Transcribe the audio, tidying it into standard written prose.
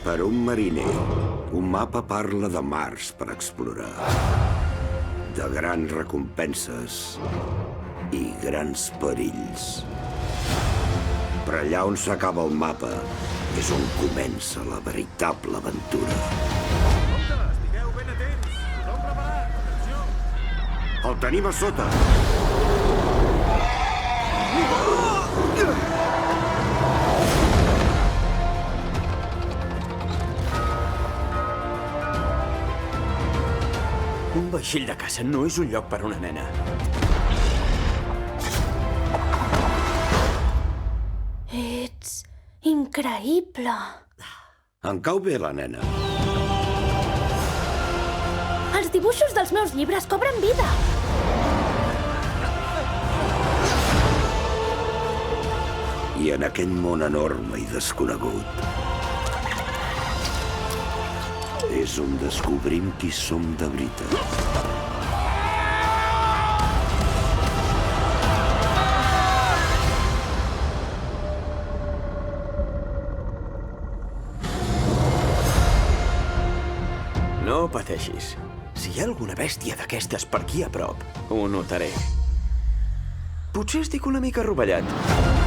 Per un mariner, un mapa parla de mars per explorar, de grans recompenses i grans perills. Però allà on s'acaba el mapa és on comença la veritable aventura. Compte, estigueu ben atents! Tothom preparat! Atenció! El tenim a sota! Un vaixell de caça no és un lloc per a una nena. Ets increïble. Em cau bé la nena. Els dibuixos dels meus llibres cobren vida. I en aquest món enorme i desconegut és on descobrim qui som de veritat. No pateixis. Si hi ha alguna bèstia d'aquestes per aquí a prop, ho notaré. Potser estic una mica rovellat.